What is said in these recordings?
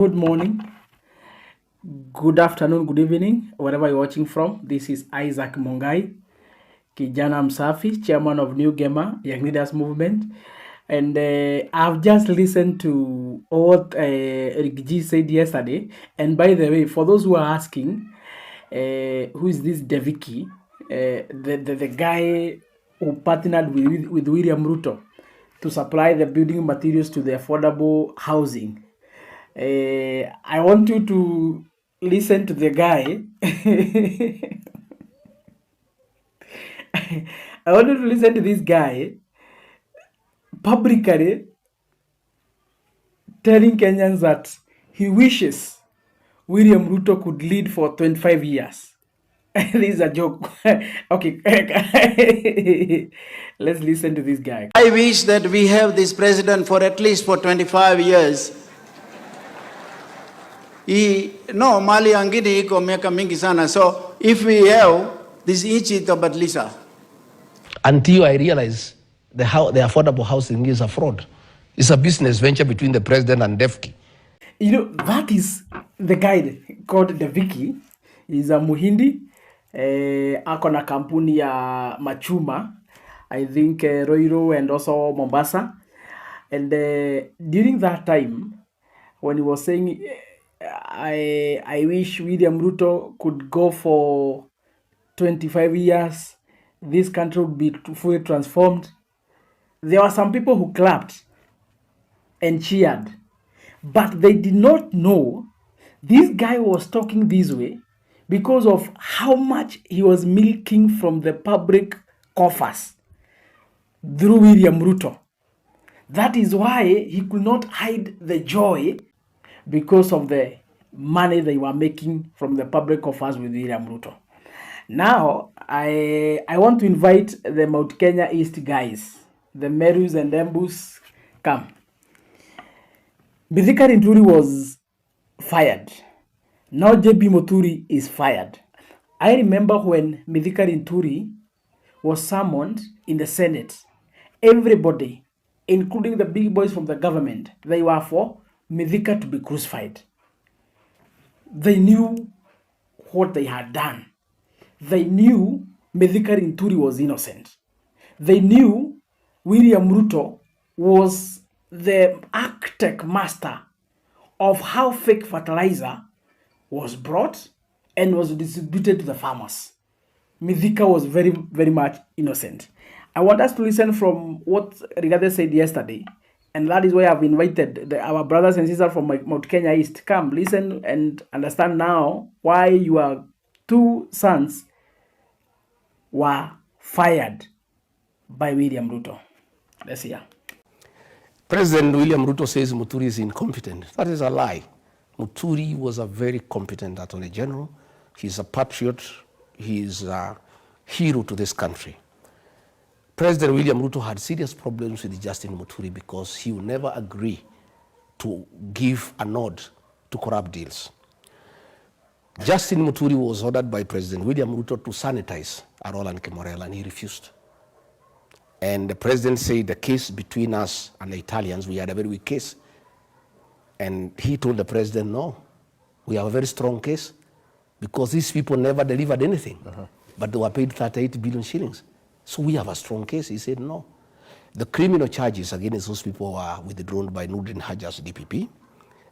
Good morning, good afternoon, good evening, wherever you're watching from. This is Isaac Mongai, Kijana Msafi, chairman of New Gamer, Young Leaders Movement. And I've just listened to what Rick G said yesterday. And by the way, for those who are asking, who is this Deviki, the guy who partnered with William Ruto to supply the building materials to the affordable housing. I want you to listen to the guy. I want you to listen to this guy publicly telling Kenyans that he wishes William Ruto could lead for 25 years. This is a joke. Okay. Let's listen to this guy. I wish that we have this president for at least for 25 years. Mali angini iko miaka mingi sana. So if we have this ichi itabatlisa. Until I realize the affordable housing is a fraud. It's a business venture between the president and Devik. You know, that is the guy called Devik. He's a Muhindi. Ako na kampuni ya machuma. I think Roiro and also Mombasa. And during that time, when he was saying, I wish William Ruto could go for 25 years, this country would be fully transformed. There were some people who clapped and cheered, but they did not know this guy was talking this way because of how much he was milking from the public coffers through William Ruto. That is why he could not hide the joy because of the money they were making from the public coffers with William Ruto. Now, I want to invite the Mount Kenya East guys, the Merus and Embus, come. Muturi was fired. Now JB Muturi is fired. I remember when Muturi was summoned in the Senate, everybody, including the big boys from the government, they were for Mithika to be crucified. They knew what they had done. They knew Mithika Nturi was innocent. They knew William Ruto was the architect master of how fake fertilizer was brought and was distributed to the farmers. Mithika was very, very much innocent. I want us to listen from what Rigathi said yesterday, and that is why I've invited our brothers and sisters from Mount Kenya East. Come, listen and understand now why your two sons were fired by William Ruto. Let's hear. President William Ruto says Muturi is incompetent. That is a lie. Muturi was a very competent Attorney General. He's a patriot. He is a hero to this country. President William Ruto had serious problems with Justin Muturi because he would never agree to give a nod to corrupt deals. Justin Muturi was ordered by President William Ruto to sanitize Arol and Kemorel, and he refused. And the president said the case between us and the Italians, we had a very weak case. And he told the president, no, we have a very strong case because these people never delivered anything, but they were paid 38 billion shillings. So we have a strong case. He said no. The criminal charges against those people were withdrawn by Nuruddin Haji as DPP,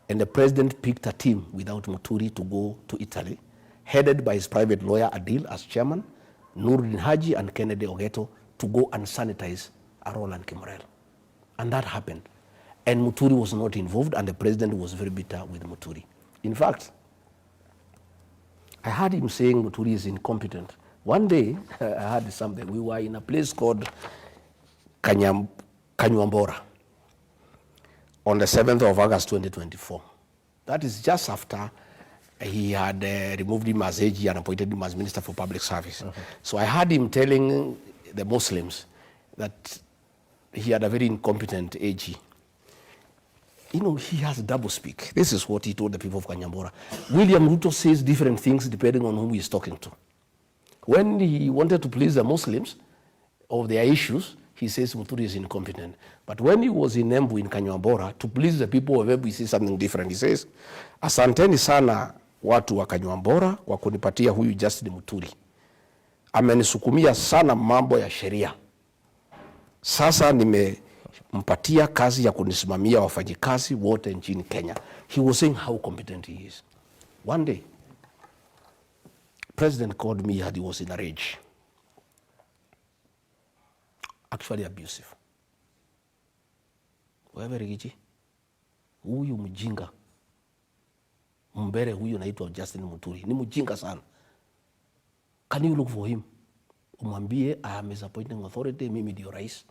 and the president picked a team without Muturi to go to Italy, headed by his private lawyer Adil as chairman, Nuruddin Haji and Kennedy Ogeto to go and sanitize Arol and Kemorel. And that happened. And Muturi was not involved, and the president was very bitter with Muturi. In fact, I heard him saying Muturi is incompetent. One day, I heard something. We were in a place called Kanyuambora on the 7th of August 2024. That is just after he had removed him as AG and appointed him as Minister for Public Service. So I heard him telling the Muslims that he had a very incompetent AG. You know, he has double speak. This is what he told the people of Kanyambora. William Ruto says different things depending on whom he is talking to. When he wanted to please the Muslims of their issues, he says Muturi is incompetent. But when he was in Embu in Kanyawambora, to please the people of Embu, he says something different. He says, asanteni sana watu wa Kanyawambora kwa kunipatia huyu Justin Muturi. Amenisukumia sana mambo ya sheria. Sasa nimempatia kazi ya kunisimamia wafanyikazi wote nchini Kenya. He was saying how competent he is. One day, President called me and he was in a rage. Actually abusive. Wewe Rigiji, huyu mjinga, mbele huyu naitwa Justin Muturi, ni mjinga sana. Can you look for him? Umwambie, I am his appointing authority, mimi ndio rais.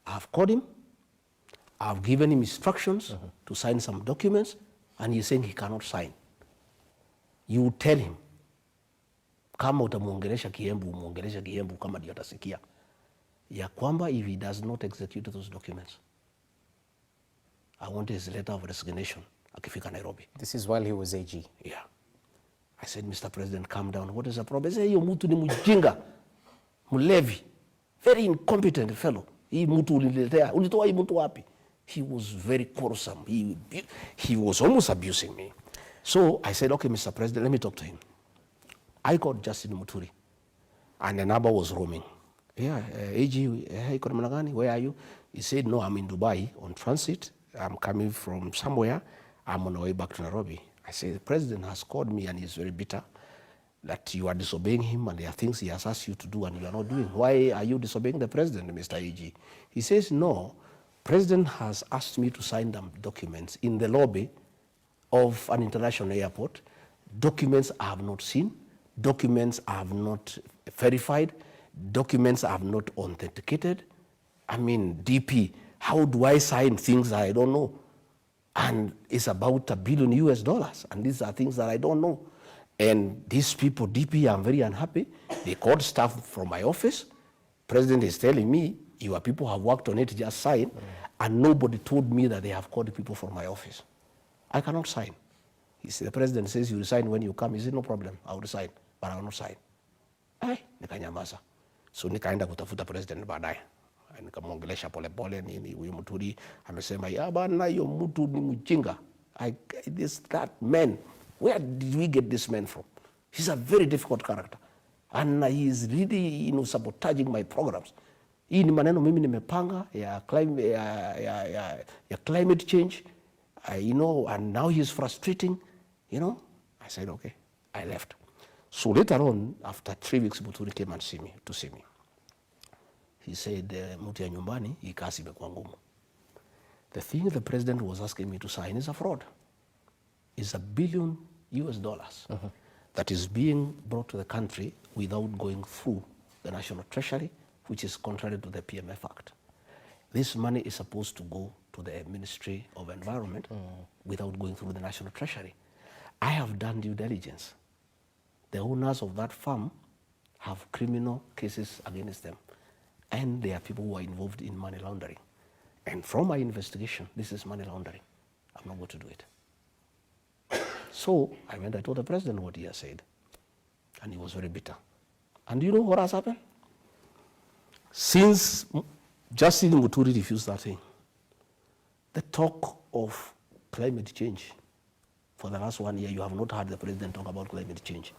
I have called him, I have given him instructions to sign some documents, and he's saying he cannot sign. You tell him, kama utamuongelesha Kiembu, umuongelesha Kiembu kama ndio atasikia, ya kwamba if he does not execute those documents, I want his letter of resignation akifika Nairobi. This is while he was AG. Yeah. I said, Mr. President, calm down. What is the problem? I said, hiyo mtu ni mjinga, mlevi, very incompetent fellow. Hii mtu uliletea, ulitoa hii mtu wapi? He was very quarrelsome. He was almost abusing me. So I said, okay, Mr. President, let me talk to him. I called Justin Muturi, and the number was roaming. Yeah, AG, hey, where are you? He said, no, I'm in Dubai on transit. I'm coming from somewhere. I'm on the way back to Nairobi. I said, the president has called me and he's very bitter that you are disobeying him and there are things he has asked you to do and you are not doing. Why are you disobeying the president, Mr. AG? He says, no, president has asked me to sign them documents in the lobby of an international airport. Documents I have not seen, documents I have not verified, documents I have not authenticated. I mean, DP, how do I sign things that I don't know? And it's about $1 billion US, and these are things that I don't know. And these people, DP, I'm very unhappy. They called staff from my office. President is telling me, your people have worked on it, just sign. And nobody told me that they have called people from my office. I cannot sign. He said, the president says you resign when you come. He said, no problem, I will resign, but I will not sign. Ay, nikanyamaza. So nikaenda kutafuta president baadaye. Nikamwongelesha pole pole nini, huyu Muturi amesema ya bana hiyo mtu ni mjinga. That man, where did we get this man from? He's a very difficult character and he is really, sabotaging my programs. Hii ni maneno mimi nimepanga ya climate change, and now he's frustrating, I said okay, I left. So later on, after 3 weeks, Muturi came and to see me. He said, mtu ya nyumbani, hii kazi imekuwa ngumu. The thing the president was asking me to sign is a fraud. It's $1 billion US that is being brought to the country without going through the National Treasury, which is contrary to the PMF Act. This money is supposed to go to the Ministry of Environment without going through the National Treasury. I have done due diligence. The owners of that farm have criminal cases against them. And there are people who are involved in money laundering. And from my investigation, this is money laundering. I'm not going to do it. So I told the president what he has said. And he was very bitter. And you know what has happened? Since Justin Muturi refused that thing, the talk of climate change, for the last 1 year, you have not heard the president talk about climate change.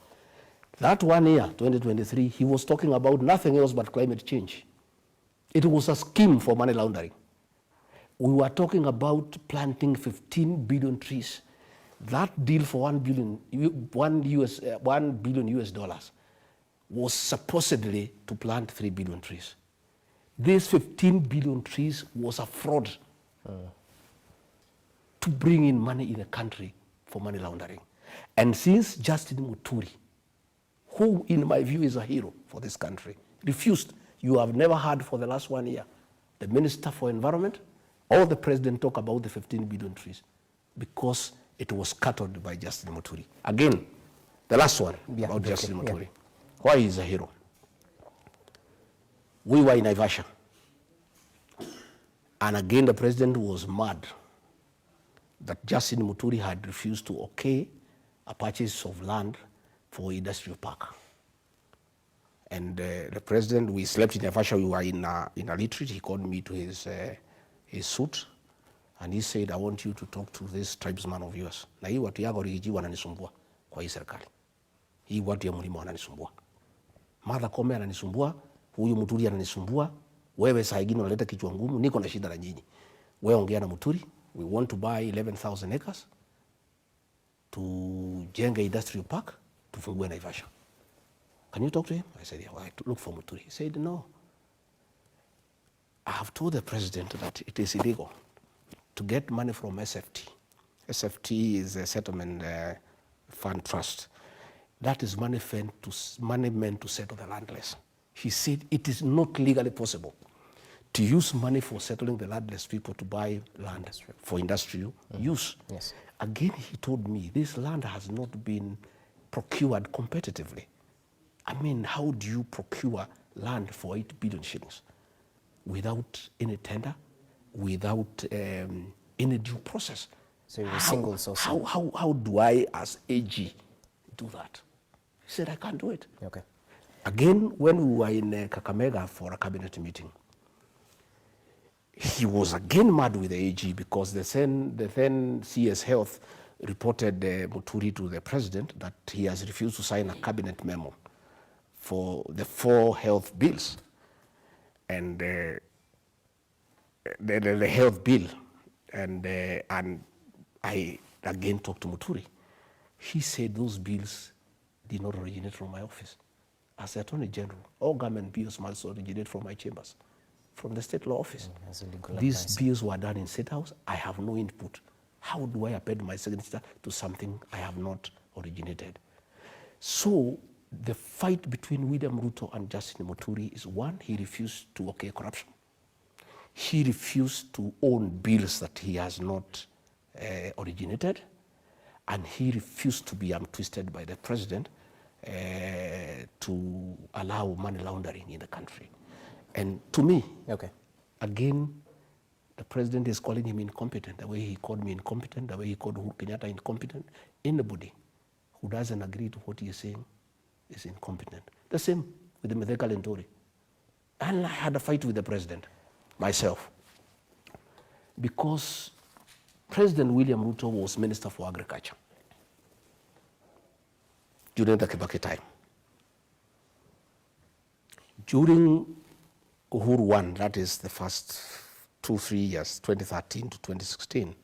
That 1 year, 2023, he was talking about nothing else but climate change. It was a scheme for money laundering. We were talking about planting 15 billion trees. That deal for $1 billion US was supposedly to plant 3 billion trees. These 15 billion trees was a fraud to bring in money in the country for money laundering. And since Justin Muturi, who in my view is a hero for this country, refused, you have never heard for the last 1 year the Minister for Environment or the President talk about the 15 billion trees because it was scuttled by Justin Muturi. Again, the last one about Justin Muturi. Why he is a hero? We were in Naivasha. And again, the President was mad that Justin Muturi had refused to okay a purchase of land for industrial park. And the president, we slept in Naivasha, we were in a retreat. He called me to his suit, and he said, I want you to talk to this tribesman of yours. Na hii watu yako rigiji wananisumbua kwa hii serikali. Hii watu ya mlima wananisumbua. Martha Koome ananisumbua, huyu Muturi ananisumbua, wewe saa ingine unaleta kichwa ngumu, niko na shida na nyinyi. Wewe ongea na Muturi, we want to buy 11,000 acres, tujenge industrial park, tufungue Naivasha. Can you talk to him? I said, yeah, well, I have to look for Muturi. He said, no. I have told the president that it is illegal to get money from SFT. SFT is a settlement fund trust. That is money meant to settle the landless. He said it is not legally possible to use money for settling the landless people to buy land for industrial use. Yes. Again, he told me this land has not been procured competitively. I mean, how do you procure land for 8 billion shillings without any tender, without any due process? So you're single source. How do I, as AG, do that? He said, I can't do it. Okay. Again, when we were in Kakamega for a cabinet meeting, he was again mad with the AG because the then CS Health reported Muturi to the president that he has refused to sign a cabinet memo for the 4 health bills. And the health bill, and I again talked to Muturi. He said those bills did not originate from my office. As the Attorney General, all government bills must originate from my chambers, from the State Law Office. These bills were done in State House. I have no input. How do I append my signature to something I have not originated? So the fight between William Ruto and Justin Muturi is, one, he refused to okay corruption. He refused to own bills that he has not originated, and he refused to be twisted by the president to allow money laundering in the country. And to me, again, the president is calling him incompetent, the way he called me incompetent, the way he called Uhuru Kenyatta incompetent. Anybody who doesn't agree to what he is saying is incompetent. The same with the Mithika Linturi. And I had a fight with the president, myself, because President William Ruto was Minister for Agriculture during the Kibaki time. During Uhuru 1, that is the first 2-3 years, 2013 to 2016,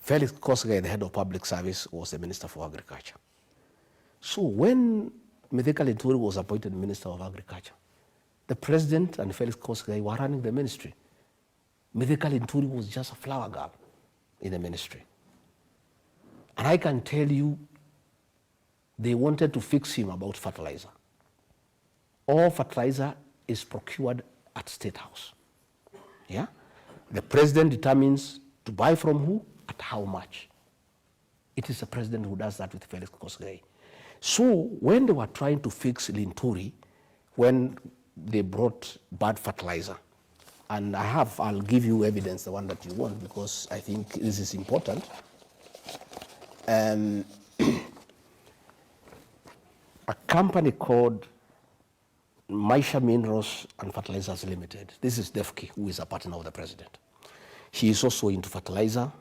Felix Kosgei, the head of public service, was the Minister for Agriculture. So when Mithika Linturi was appointed Minister of Agriculture, the president and Felix Kosgei were running the ministry. Mithika Linturi was just a flower girl in the ministry. And I can tell you, they wanted to fix him about fertilizer. All fertilizer is procured at State House. Yeah? The president determines to buy from who, at how much. It is the president who does that with Felix Kosgei. So when they were trying to fix Linturi, when they brought bad fertilizer, and I'll give you evidence, the one that you want, because I think this is important. A company called Maisha Minerals and Fertilizers Limited. This is Devik, who is a partner of the president. He is also into fertilizer,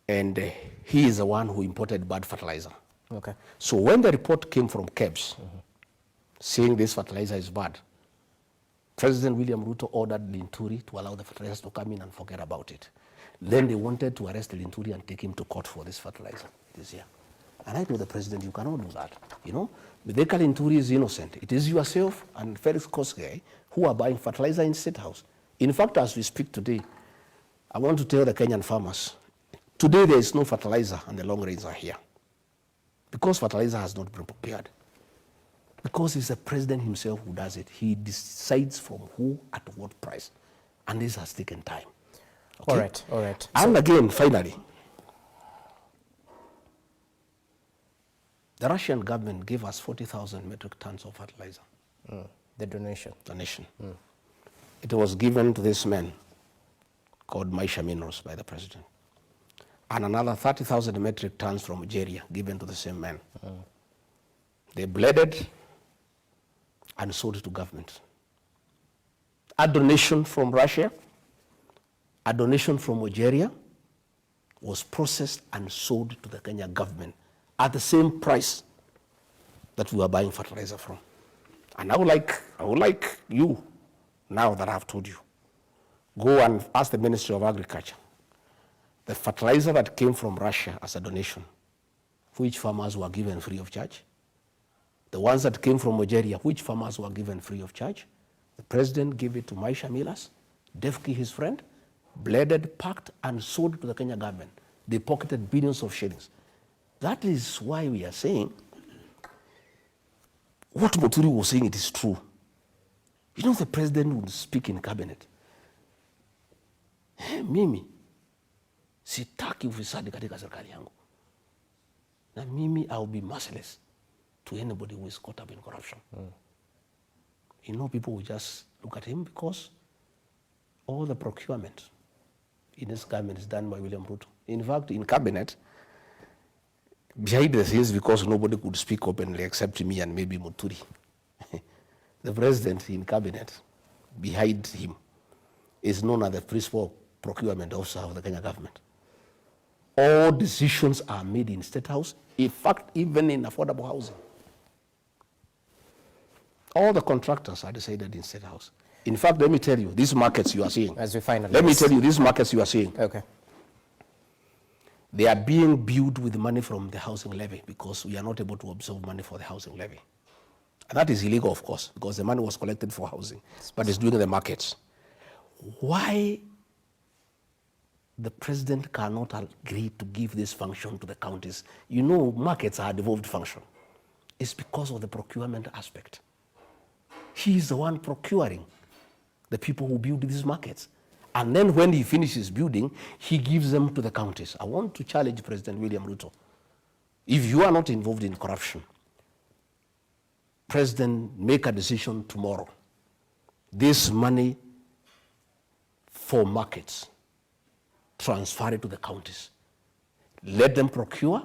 and he is the one who imported bad fertilizer. Okay. So when the report came from KEBS, saying this fertilizer is bad, President William Ruto ordered Linturi to allow the fertilizers to come in and forget about it. Then they wanted to arrest Linturi and take him to court for this fertilizer this year. And I told the president, you cannot do that. You know, Mithika Linturi is innocent. It is yourself and Felix Kosgei who are buying fertilizer in State House. In fact, as we speak today, I want to tell the Kenyan farmers, today there is no fertilizer and the long rains are here. Because fertilizer has not been prepared. Because it's the president himself who does it. He decides from who at what price. And this has taken time. Okay? All right. And again, finally, the Russian government gave us 40,000 metric tons of fertilizer. The donation. It was given to this man called Maisha Minerals by the president. And another 30,000 metric tons from Algeria given to the same man. They blended, and sold it to government. A donation from Russia, a donation from Algeria was processed and sold to the Kenya government at the same price that we were buying fertilizer from. And I would like you, now that I've told you, go and ask the Ministry of Agriculture, the fertilizer that came from Russia as a donation, which farmers were given free of charge? The ones that came from Algeria, which farmers were given free of charge? The president gave it to Maisha Millers, Devik, his friend, blended, packed, and sold to the Kenya government. They pocketed billions of shillings. That is why we are saying what Muturi was saying, it is true. You know, the president would speak in cabinet. Mimi, sitaki ufisadi katika serikali yangu. Na mimi, I will be merciless to anybody who is caught up in corruption. You know, people will just look at him because all the procurement in this government is done by William Ruto. In fact, in cabinet, behind the scenes, because nobody could speak openly except me and maybe Muturi, the president in cabinet, behind him, is known as the principal procurement officer of the Kenya government. All decisions are made in State House, in fact, even in affordable housing. All the contractors are decided in State House. In fact, let me tell you, these markets you are seeing. As we finalize. Let me tell you, these markets you are seeing. Okay. They are being built with money from the housing levy because we are not able to absorb money for the housing levy. And that is illegal, of course, because the money was collected for housing, but it's doing the markets. Why the president cannot agree to give this function to the counties? You know, markets are a devolved function. It's because of the procurement aspect. He is the one procuring the people who build these markets. And then when he finishes building, he gives them to the counties. I want to challenge President William Ruto. If you are not involved in corruption, President, make a decision tomorrow. This money for markets, transfer it to the counties. Let them procure,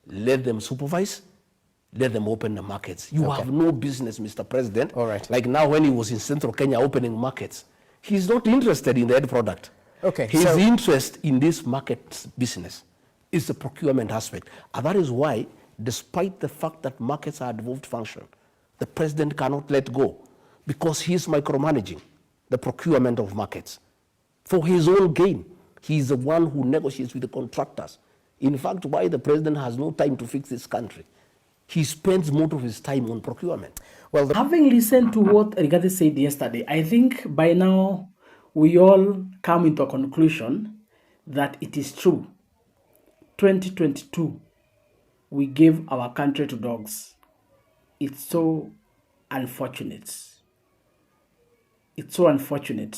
let them supervise, let them open the markets. You have no business, Mr. President. All right. Like now when he was in Central Kenya opening markets, he's not interested in the end product. Okay. His interest in this market business is the procurement aspect. And that is why, despite the fact that markets are a devolved function, the president cannot let go because he is micromanaging the procurement of markets for his own gain. He is the one who negotiates with the contractors. In fact, why the president has no time to fix this country, he spends most of his time on procurement. Well, having listened to what Rigathi said yesterday, I think by now we all come into a conclusion that it is true. 2022, we gave our country to dogs. It's so unfortunate. It's so unfortunate.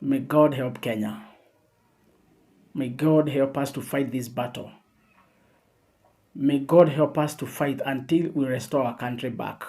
May God help Kenya. May God help us to fight this battle. May God help us to fight until we restore our country back.